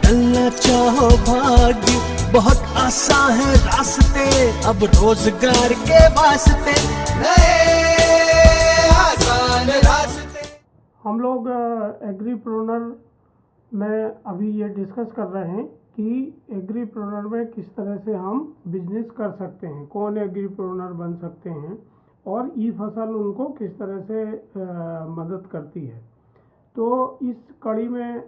बदलना चाहो भाग्य, बहुत आसान है रास्ते, अब रोजगार के वास्ते नए आसान रास्ते। हम लोग एग्रीप्रेन्योर में अभी ये डिस्कस कर रहे हैं कि एग्रीप्रेन्योर में किस तरह से हम बिजनेस कर सकते हैं, कौन एग्रीप्रेन्योर बन सकते हैं और ई फसल उनको किस तरह से मदद करती है। तो इस कड़ी में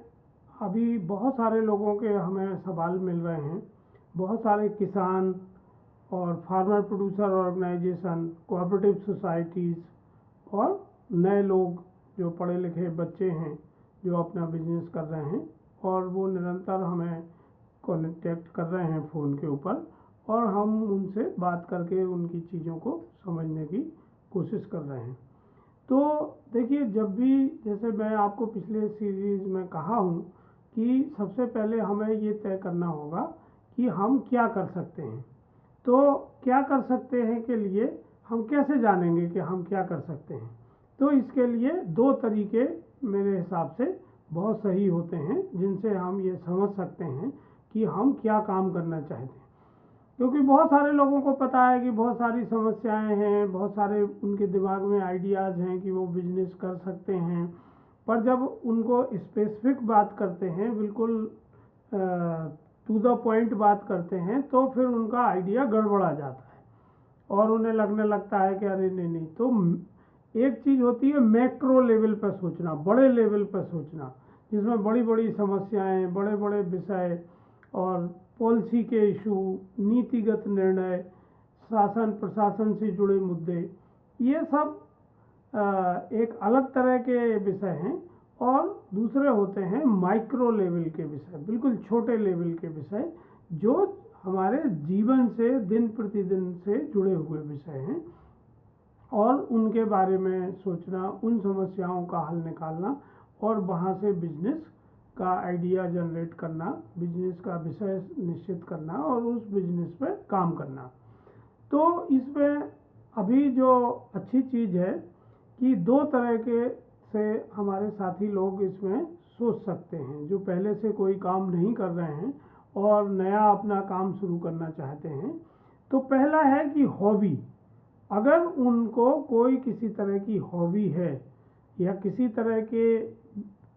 अभी बहुत सारे लोगों के हमें सवाल मिल रहे हैं। बहुत सारे किसान और farmer producer organisation, cooperative societies और नए लोग जो पढ़े लिखे बच्चे हैं जो अपना बिजनेस कर रहे हैं, और वो निरंतर हमें कॉन्टेक्ट कर रहे हैं फ़ोन के ऊपर, और हम उनसे बात करके उनकी चीज़ों को समझने की कोशिश कर रहे हैं। तो देखिए, जब भी, जैसे मैं आपको पिछले सीरीज़ में कहा हूँ कि सबसे पहले हमें ये तय करना होगा कि हम क्या कर सकते हैं। तो क्या कर सकते हैं के लिए हम कैसे जानेंगे कि हम क्या कर सकते हैं। तो इसके लिए दो तरीके मेरे हिसाब से बहुत सही होते हैं जिनसे हम ये समझ सकते हैं कि हम क्या काम करना चाहते हैं। क्योंकि बहुत सारे लोगों को पता है कि बहुत सारी समस्याएं हैं, बहुत सारे उनके दिमाग में आइडियाज़ हैं कि वो बिजनेस कर सकते हैं, पर जब उनको स्पेसिफिक बात करते हैं, बिल्कुल टू द पॉइंट बात करते हैं, तो फिर उनका आइडिया गड़बड़ा जाता है और उन्हें लगने लगता है कि अरे नहीं नहीं। तो एक चीज़ होती है मैक्रो लेवल पर सोचना, बड़े लेवल पर सोचना, जिसमें बड़ी बड़ी समस्याएं, बड़े बड़े विषय और पॉलिसी के इशू, नीतिगत निर्णय, शासन प्रशासन से जुड़े मुद्दे, ये सब एक अलग तरह के विषय हैं। और दूसरे होते हैं माइक्रो लेवल के विषय, बिल्कुल छोटे लेवल के विषय जो हमारे जीवन से, दिन प्रतिदिन से जुड़े हुए विषय हैं, और उनके बारे में सोचना, उन समस्याओं का हल निकालना और वहाँ से बिजनेस का आइडिया जनरेट करना, बिजनेस का विषय निश्चित करना और उस बिजनेस पे काम करना। तो इसमें अभी जो अच्छी चीज़ है कि दो तरह के से हमारे साथी लोग इसमें सोच सकते हैं, जो पहले से कोई काम नहीं कर रहे हैं और नया अपना काम शुरू करना चाहते हैं। तो पहला है कि हॉबी, अगर उनको कोई किसी तरह की हॉबी है या किसी तरह के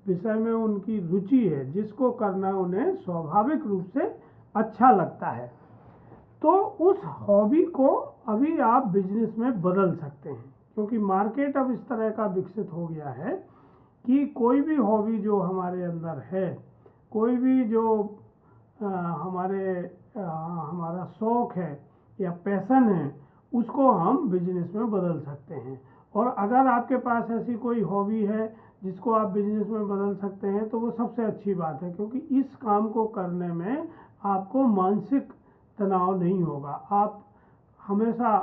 विषय में उनकी रुचि है जिसको करना उन्हें स्वाभाविक रूप से अच्छा लगता है, तो उस हॉबी को अभी आप बिजनेस में बदल सकते हैं। क्योंकि मार्केट अब इस तरह का विकसित हो गया है कि कोई भी हॉबी जो हमारे अंदर है, कोई भी जो हमारा शौक़ है या पैशन है, उसको हम बिजनेस में बदल सकते हैं। और अगर आपके पास ऐसी कोई हॉबी है जिसको आप बिजनेस में बदल सकते हैं, तो वो सबसे अच्छी बात है, क्योंकि इस काम को करने में आपको मानसिक तनाव नहीं होगा। आप हमेशा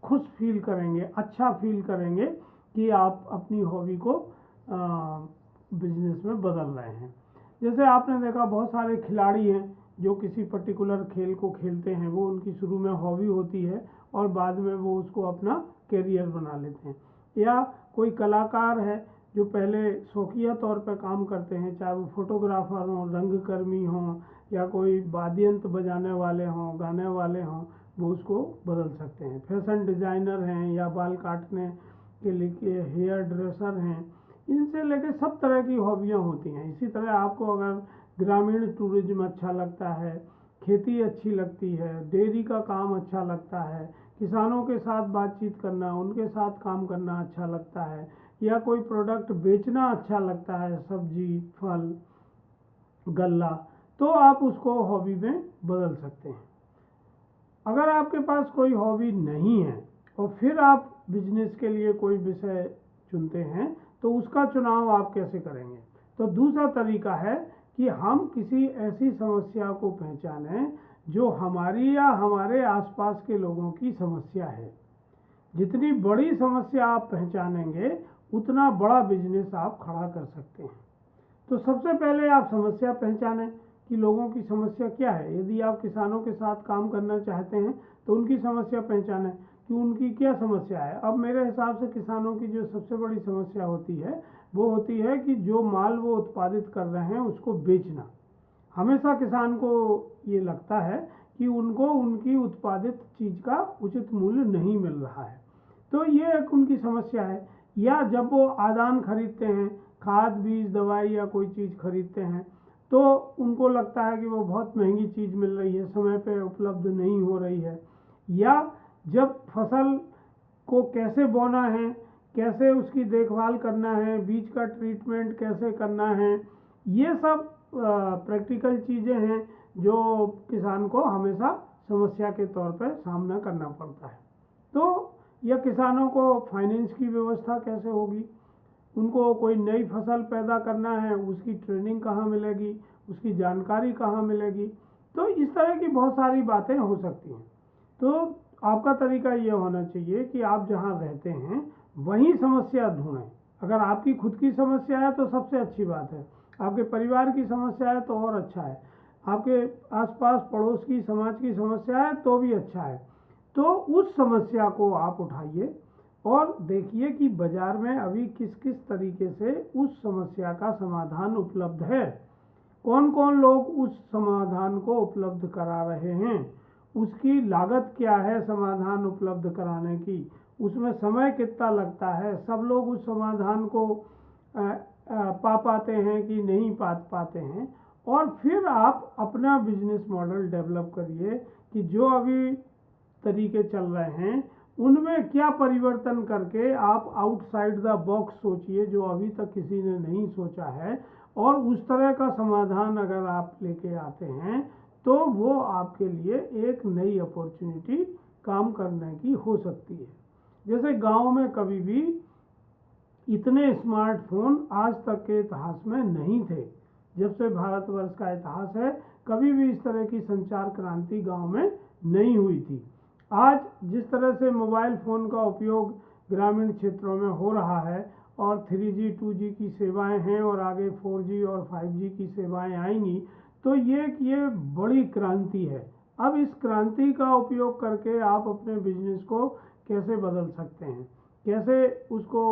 खुश फील करेंगे, अच्छा फील करेंगे कि आप अपनी हॉबी को बिजनेस में बदल रहे हैं। जैसे आपने देखा, बहुत सारे खिलाड़ी हैं जो किसी पर्टिकुलर खेल को खेलते हैं, वो उनकी शुरू में हॉबी होती है और बाद में वो उसको अपना कैरियर बना लेते हैं। या कोई कलाकार है जो पहले शौकिया तौर पर काम करते हैं, चाहे वो फोटोग्राफर हों, रंगकर्मी हों, या कोई वाद्य यंत्र बजाने वाले हों, गाने वाले हों, वो उसको बदल सकते हैं। फैशन डिज़ाइनर हैं या बाल काटने के लिए हेयर ड्रेसर हैं, इनसे लेके सब तरह की हॉबियाँ होती हैं। इसी तरह आपको अगर ग्रामीण टूरिज्म अच्छा लगता है, खेती अच्छी लगती है, डेयरी का काम अच्छा लगता है, किसानों के साथ बातचीत करना, उनके साथ काम करना अच्छा लगता है, या कोई प्रोडक्ट बेचना अच्छा लगता है, सब्जी, फल, गल्ला, तो आप उसको हॉबी में बदल सकते हैं। अगर आपके पास कोई हॉबी नहीं है और फिर आप बिजनेस के लिए कोई विषय चुनते हैं, तो उसका चुनाव आप कैसे करेंगे। तो दूसरा तरीका है कि हम किसी ऐसी समस्या को पहचानें जो हमारी या हमारे आसपास के लोगों की समस्या है। जितनी बड़ी समस्या आप पहचानेंगे, उतना बड़ा बिजनेस आप खड़ा कर सकते हैं। तो सबसे पहले आप समस्या पहचानें कि लोगों की समस्या क्या है। यदि आप किसानों के साथ काम करना चाहते हैं तो उनकी समस्या पहचानें कि उनकी क्या समस्या है। अब मेरे हिसाब से किसानों की जो सबसे बड़ी समस्या होती है, वो होती है कि जो माल वो उत्पादित कर रहे हैं उसको बेचना। हमेशा किसान को ये लगता है कि उनको उनकी उत्पादित चीज़ का उचित मूल्य नहीं मिल रहा है, तो ये एक उनकी समस्या है। या जब वो आदान खरीदते हैं, खाद बीज दवाई या कोई चीज़ खरीदते हैं, तो उनको लगता है कि वो बहुत महंगी चीज़ मिल रही है, समय पे उपलब्ध नहीं हो रही है। या जब फसल को कैसे बोना है, कैसे उसकी देखभाल करना है, बीज का ट्रीटमेंट कैसे करना है, ये सब प्रैक्टिकल चीज़ें हैं जो किसान को हमेशा समस्या के तौर पर सामना करना पड़ता है। तो यह किसानों को फाइनेंस की व्यवस्था कैसे होगी, उनको कोई नई फसल पैदा करना है, उसकी ट्रेनिंग कहाँ मिलेगी, उसकी जानकारी कहाँ मिलेगी, तो इस तरह की बहुत सारी बातें हो सकती हैं। तो आपका तरीका ये होना चाहिए कि आप जहाँ रहते हैं वहीं समस्या ढूंढें। अगर आपकी खुद की समस्या है तो सबसे अच्छी बात है, आपके परिवार की समस्या है तो और अच्छा है, आपके आसपास पड़ोस की समाज की समस्या है तो भी अच्छा है। तो उस समस्या को आप उठाइए और देखिए कि बाज़ार में अभी किस किस तरीके से उस समस्या का समाधान उपलब्ध है, कौन कौन लोग उस समाधान को उपलब्ध करा रहे हैं, उसकी लागत क्या है समाधान उपलब्ध कराने की, उसमें समय कितना लगता है, सब लोग उस समाधान को पा पाते हैं कि नहीं पा पाते हैं। और फिर आप अपना बिजनेस मॉडल डेवलप करिए कि जो अभी तरीके चल रहे हैं उनमें क्या परिवर्तन करके आप आउटसाइड द बॉक्स सोचिए, जो अभी तक किसी ने नहीं सोचा है, और उस तरह का समाधान अगर आप लेके आते हैं तो वो आपके लिए एक नई अपॉर्चुनिटी काम करने की हो सकती है। जैसे गांव में कभी भी इतने स्मार्टफोन आज तक के इतिहास में नहीं थे, जब से भारतवर्ष का इतिहास है कभी भी इस तरह की संचार क्रांति गांव में नहीं हुई थी। आज जिस तरह से मोबाइल फ़ोन का उपयोग ग्रामीण क्षेत्रों में हो रहा है और 3G 2G की सेवाएं हैं और आगे 4G और 5G की सेवाएं आएंगी, तो ये बड़ी क्रांति है। अब इस क्रांति का उपयोग करके आप अपने बिजनेस को कैसे बदल सकते हैं, कैसे उसको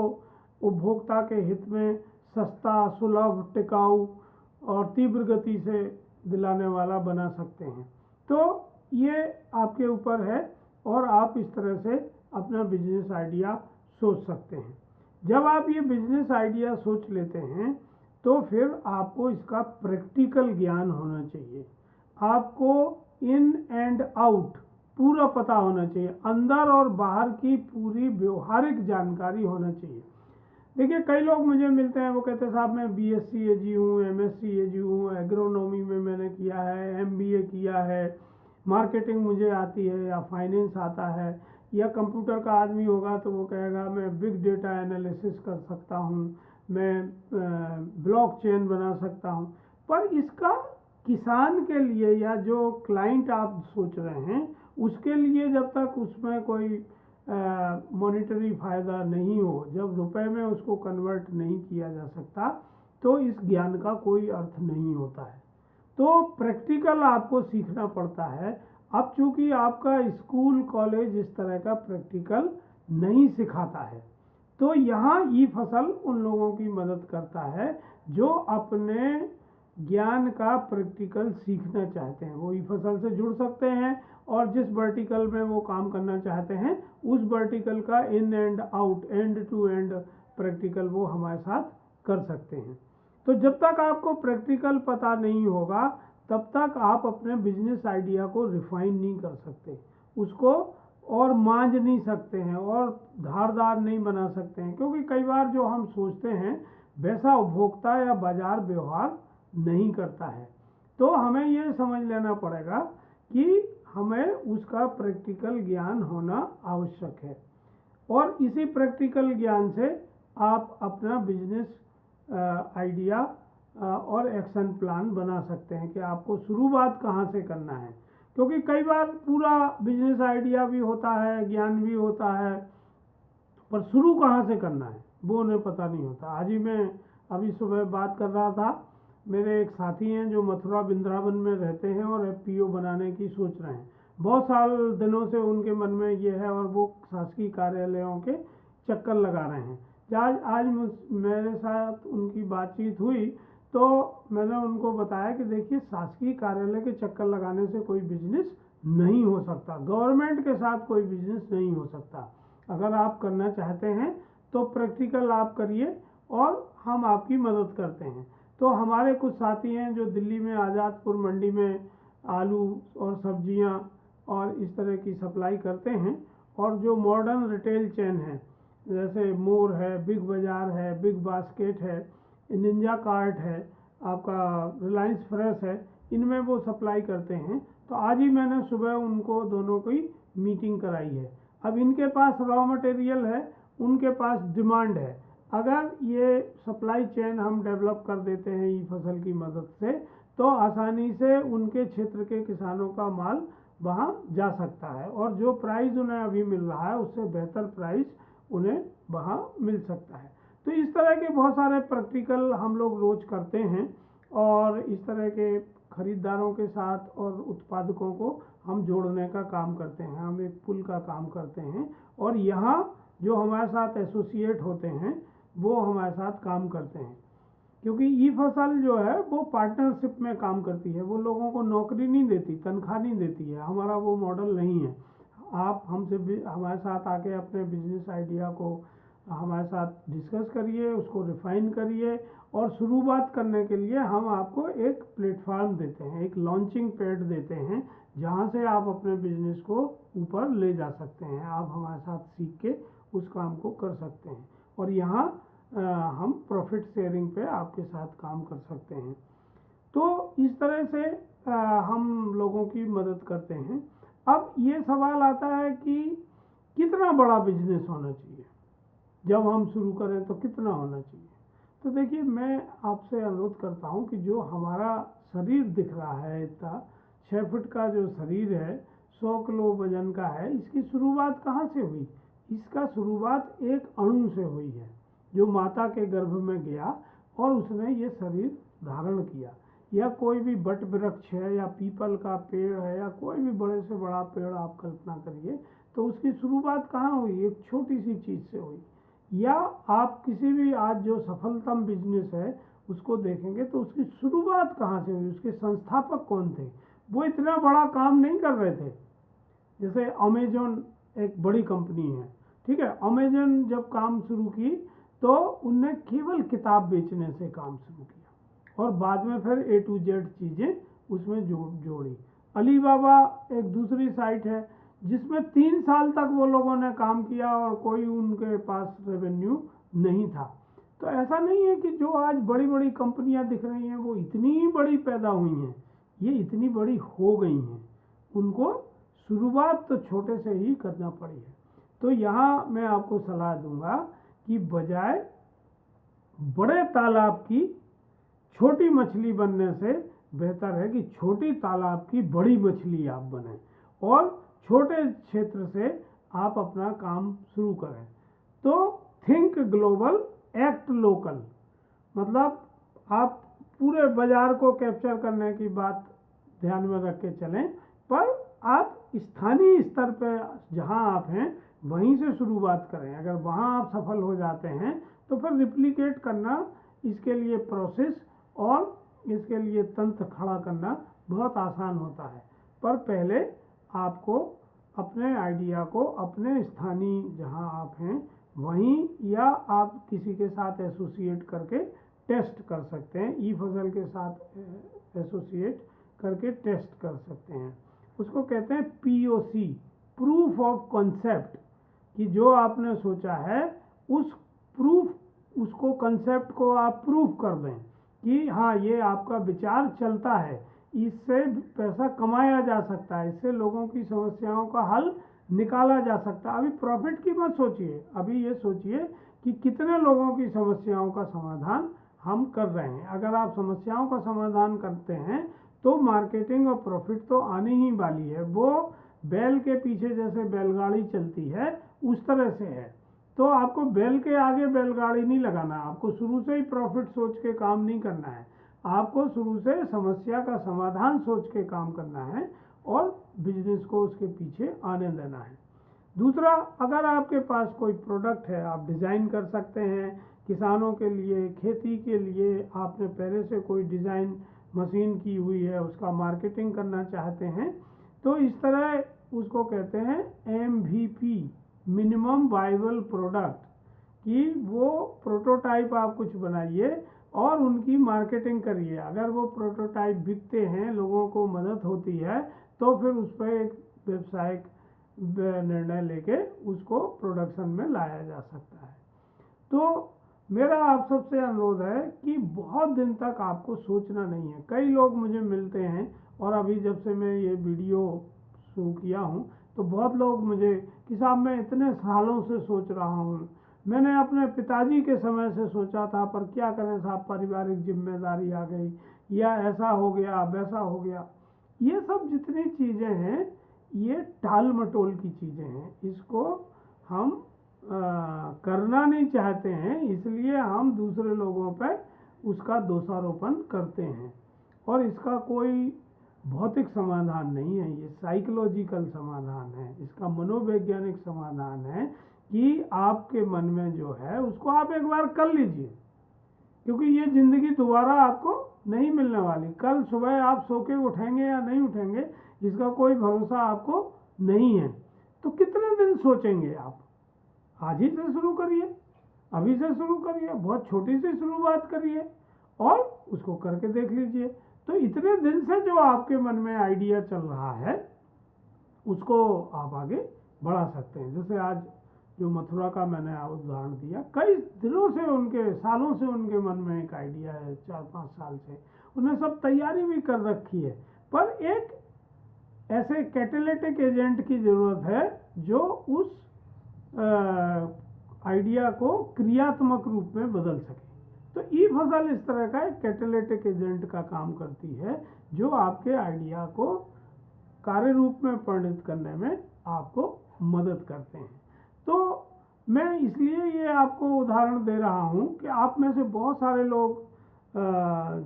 उपभोक्ता के हित में सस्ता, सुलभ, टिकाऊ और तीव्र गति से दिलाने वाला बना सकते हैं, तो ये आपके ऊपर है और आप इस तरह से अपना बिजनेस आइडिया सोच सकते हैं। जब आप ये बिजनेस आइडिया सोच लेते हैं तो फिर आपको इसका प्रैक्टिकल ज्ञान होना चाहिए, आपको इन एंड आउट पूरा पता होना चाहिए, अंदर और बाहर की पूरी व्यवहारिक जानकारी होना चाहिए। देखिए कई लोग मुझे मिलते हैं, वो कहते हैं साहब मैं BSc AG हूँ, MSc AG हूँ, एग्रोनॉमी में मैंने किया है, MBA किया है, मार्केटिंग मुझे आती है या फाइनेंस आता है, या कंप्यूटर का आदमी होगा तो वो कहेगा मैं बिग डेटा एनालिसिस कर सकता हूँ, मैं ब्लॉकचेन बना सकता हूँ। पर इसका किसान के लिए या जो क्लाइंट आप सोच रहे हैं उसके लिए जब तक उसमें कोई मॉनिटरी फ़ायदा नहीं हो, जब रुपए में उसको कन्वर्ट नहीं किया जा सकता, तो इस ज्ञान का कोई अर्थ नहीं होता है। तो प्रैक्टिकल आपको सीखना पड़ता है। अब चूंकि आपका स्कूल कॉलेज इस तरह का प्रैक्टिकल नहीं सिखाता है, तो यहाँ ई फसल उन लोगों की मदद करता है जो अपने ज्ञान का प्रैक्टिकल सीखना चाहते हैं। वो ई फसल से जुड़ सकते हैं और जिस वर्टिकल में वो काम करना चाहते हैं उस वर्टिकल का in and out, end to end practical वो हमारे साथ कर सकते हैं। तो जब तक आपको प्रैक्टिकल पता नहीं होगा तब तक आप अपने बिजनेस आइडिया को रिफाइन नहीं कर सकते, उसको और मांझ नहीं सकते हैं और धारदार नहीं बना सकते हैं, क्योंकि कई बार जो हम सोचते हैं वैसा उपभोक्ता या बाजार व्यवहार नहीं करता है। तो हमें ये समझ लेना पड़ेगा कि हमें उसका प्रैक्टिकल ज्ञान होना आवश्यक है, और इसी प्रैक्टिकल ज्ञान से आप अपना बिजनेस आइडिया और एक्शन प्लान बना सकते हैं कि आपको शुरुआत कहाँ से करना है। क्योंकि कई बार पूरा बिजनेस आइडिया भी होता है, ज्ञान भी होता है, पर शुरू कहाँ से करना है वो उन्हें पता नहीं होता। आज ही मैं अभी सुबह बात कर रहा था, मेरे एक साथी हैं जो मथुरा वृंदावन में रहते हैं और FPO बनाने की सोच रहे हैं। बहुत साल दिनों से उनके मन में ये है और वो शासकीय कार्यालयों के चक्कर लगा रहे हैं। आज मेरे साथ उनकी बातचीत हुई तो मैंने उनको बताया कि देखिए, शासकीय कार्यालय के चक्कर लगाने से कोई बिजनेस नहीं हो सकता, गवर्नमेंट के साथ कोई बिजनेस नहीं हो सकता। अगर आप करना चाहते हैं तो प्रैक्टिकल आप करिए और हम आपकी मदद करते हैं। तो हमारे कुछ साथी हैं जो दिल्ली में आज़ादपुर मंडी में आलू और सब्जियां और इस तरह की सप्लाई करते हैं, और जो मॉडर्न रिटेल चेन है जैसे मोर है, बिग बाज़ार है, बिग बास्केट है, निंजा कार्ट है, आपका रिलायंस फ्रेश है, इनमें वो सप्लाई करते हैं। तो आज ही मैंने सुबह उनको दोनों की मीटिंग कराई है। अब इनके पास रॉ मटेरियल है, उनके पास डिमांड है। अगर ये सप्लाई चेन हम डेवलप कर देते हैं ई फसल की मदद से, तो आसानी से उनके क्षेत्र के किसानों का माल वहाँ जा सकता है, और जो प्राइस उन्हें अभी मिल रहा है उससे बेहतर प्राइस उन्हें वहाँ मिल सकता है। तो इस तरह के बहुत सारे प्रैक्टिकल हम लोग रोज करते हैं, और इस तरह के खरीदारों के साथ और उत्पादकों को हम जोड़ने का काम करते हैं। हम एक पुल का काम करते हैं, और यहाँ जो हमारे साथ एसोसिएट होते हैं वो हमारे साथ काम करते हैं, क्योंकि ई फसल जो है वो पार्टनरशिप में काम करती है। वो लोगों को नौकरी नहीं देती, तनख्वाह नहीं देती है। हमारा वो मॉडल नहीं है। आप हमसे भी हमारे साथ आके अपने बिजनेस आइडिया को हमारे साथ डिस्कस करिए, उसको रिफाइन करिए, और शुरुआत करने के लिए हम आपको एक प्लेटफॉर्म देते हैं, एक लॉन्चिंग पैड देते हैं, जहां से आप अपने बिजनेस को ऊपर ले जा सकते हैं। आप हमारे साथ सीख के उस काम को कर सकते हैं, और यहाँ हम प्रॉफिट शेयरिंग पे आपके साथ काम कर सकते हैं। तो इस तरह से हम लोगों की मदद करते हैं। अब ये सवाल आता है कि कितना बड़ा बिजनेस होना चाहिए, जब हम शुरू करें तो कितना होना चाहिए। तो देखिए, मैं आपसे अनुरोध करता हूँ कि जो हमारा शरीर दिख रहा है, इतना 6 फुट का जो शरीर है, 100 किलो वजन का है, इसकी शुरुआत कहाँ से हुई? इसका शुरुआत एक अणु से हुई है, जो माता के गर्भ में गया और उसने ये शरीर धारण किया। या कोई भी बट वृक्ष है, या पीपल का पेड़ है, या कोई भी बड़े से बड़ा पेड़ आप कल्पना करिए, तो उसकी शुरुआत कहाँ हुई? एक छोटी सी चीज़ से हुई। या आप किसी भी आज जो सफलतम बिजनेस है उसको देखेंगे तो उसकी शुरुआत कहाँ से हुई, उसके संस्थापक कौन थे? वो इतना बड़ा काम नहीं कर रहे थे। जैसे अमेजोन एक बड़ी कंपनी है, ठीक है। अमेजोन जब काम शुरू की तो उनने केवल किताब बेचने से काम शुरू किया, और बाद में फिर A to Z चीज़ें उसमें जोड़ी। अलीबाबा एक दूसरी साइट है जिसमें 3 साल तक वो लोगों ने काम किया और कोई उनके पास रेवेन्यू नहीं था। तो ऐसा नहीं है कि जो आज बड़ी बड़ी कंपनियां दिख रही हैं वो इतनी बड़ी पैदा हुई हैं, ये इतनी बड़ी हो गई हैं। उनको शुरुआत तो छोटे से ही करना पड़ी है। तो यहाँ मैं आपको सलाह दूंगा कि बजाय बड़े तालाब की छोटी मछली बनने से बेहतर है कि छोटी तालाब की बड़ी मछली आप बने, और छोटे क्षेत्र से आप अपना काम शुरू करें। तो थिंक ग्लोबल, एक्ट लोकल, मतलब आप पूरे बाजार को कैप्चर करने की बात ध्यान में रख के चलें, पर आप स्थानीय स्तर पर जहां आप हैं वहीं से शुरुआत करें। अगर वहां आप सफल हो जाते हैं तो फिर रिप्लिकेट करना, इसके लिए प्रोसेस और इसके लिए तंत्र खड़ा करना बहुत आसान होता है। पर पहले आपको अपने आइडिया को अपने स्थानीय जहां आप हैं वहीं, या आप किसी के साथ एसोसिएट करके टेस्ट कर सकते हैं। ई फसल के साथ एसोसिएट करके टेस्ट कर सकते हैं। उसको कहते हैं POC, प्रूफ ऑफ कॉन्सेप्ट, कि जो आपने सोचा है उसको कंसेप्ट को आप प्रूफ कर दें कि हाँ, ये आपका विचार चलता है, इससे पैसा कमाया जा सकता है, इससे लोगों की समस्याओं का हल निकाला जा सकता है। अभी प्रॉफिट की मत सोचिए, अभी ये सोचिए कि कितने लोगों की समस्याओं का समाधान हम कर रहे हैं। अगर आप समस्याओं का समाधान करते हैं तो मार्केटिंग और प्रॉफिट तो आने ही वाली है। वो बैल के पीछे जैसे बैलगाड़ी चलती है उस तरह से है। तो आपको बैल के आगे बैलगाड़ी नहीं लगाना, आपको शुरू से ही प्रॉफिट सोच के काम नहीं करना है। आपको शुरू से समस्या का समाधान सोच के काम करना है और बिजनेस को उसके पीछे आने देना है। दूसरा, अगर आपके पास कोई प्रोडक्ट है, आप डिज़ाइन कर सकते हैं किसानों के लिए, खेती के लिए आपने पहले से कोई डिज़ाइन मशीन की हुई है, उसका मार्केटिंग करना चाहते हैं, तो इस तरह उसको कहते हैं MVP, मिनिमम वाइबल प्रोडक्ट, कि वो प्रोटोटाइप आप कुछ बनाइए और उनकी मार्केटिंग करिए। अगर वो प्रोटोटाइप बिकते हैं, लोगों को मदद होती है, तो फिर उस पर एक व्यावसायिक निर्णय लेके उसको प्रोडक्शन में लाया जा सकता है। तो मेरा आप सबसे अनुरोध है कि बहुत दिन तक आपको सोचना नहीं है। कई लोग मुझे मिलते हैं, और अभी जब से मैं ये वीडियो शुरू किया हूँ तो बहुत लोग मुझे कि साहब मैं इतने सालों से सोच रहा हूँ, मैंने अपने पिताजी के समय से सोचा था, पर क्या करें साहब, पारिवारिक जिम्मेदारी आ गई, या ऐसा हो गया, वैसा हो गया। ये सब जितनी चीज़ें हैं ये टाल मटोल की चीज़ें हैं, इसको हम करना नहीं चाहते हैं, इसलिए हम दूसरे लोगों पर उसका दोषारोपण करते हैं। और इसका कोई भौतिक समाधान नहीं है, ये साइकोलॉजिकल समाधान है, इसका मनोवैज्ञानिक समाधान है कि आपके मन में जो है उसको आप एक बार कर लीजिए, क्योंकि ये ज़िंदगी दोबारा आपको नहीं मिलने वाली। कल सुबह आप सो के उठेंगे या नहीं उठेंगे, इसका कोई भरोसा आपको नहीं है। तो कितने दिन सोचेंगे आप? आज ही से शुरू करिए, अभी से शुरू करिए, बहुत छोटी सी शुरुआत करिए और उसको करके देख लीजिए। तो इतने दिन से जो आपके मन में आइडिया चल रहा है उसको आप आगे बढ़ा सकते हैं। जैसे आज जो मथुरा का मैंने उदाहरण दिया, कई दिनों से, उनके सालों से उनके मन में एक आइडिया है, 4-5 साल से उन्हें सब तैयारी भी कर रखी है, पर एक ऐसे कैटेलिटिक एजेंट की ज़रूरत है जो उस आइडिया को क्रियात्मक रूप में बदल सके। तो ई फसल इस तरह का एक कैटेलिटिक एजेंट का काम करती है, जो आपके आइडिया को कार्य रूप में परिणत करने में आपको मदद करते हैं। तो मैं इसलिए ये आपको उदाहरण दे रहा हूँ कि आप में से बहुत सारे लोग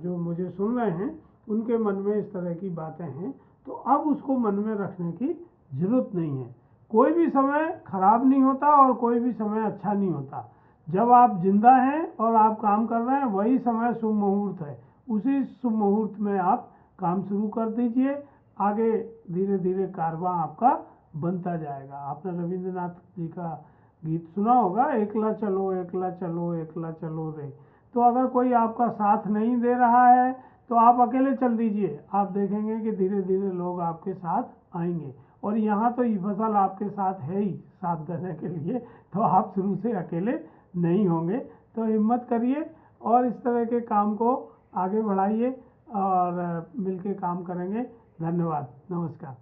जो मुझे सुन रहे हैं, उनके मन में इस तरह की बातें हैं, तो अब उसको मन में रखने की ज़रूरत नहीं है। कोई भी समय खराब नहीं होता और कोई भी समय अच्छा नहीं होता। जब आप जिंदा हैं और आप काम कर रहे हैं, वही समय शुभ मुहूर्त है। उसी शुभ मुहूर्त में आप काम शुरू कर दीजिए, आगे धीरे धीरे कारवां आपका बनता जाएगा। आपने रविंद्रनाथ जी का गीत सुना होगा, एकला चलो एकला चलो एकला चलो रे। तो अगर कोई आपका साथ नहीं दे रहा है तो आप अकेले चल दीजिए, आप देखेंगे कि धीरे धीरे लोग आपके साथ आएंगे। और यहाँ तो ई फसल आपके साथ है ही साथ देने के लिए, तो आप शुरू से अकेले नहीं होंगे। तो हिम्मत करिए और इस तरह के काम को आगे बढ़ाइए और मिलके काम करेंगे। धन्यवाद, नमस्कार।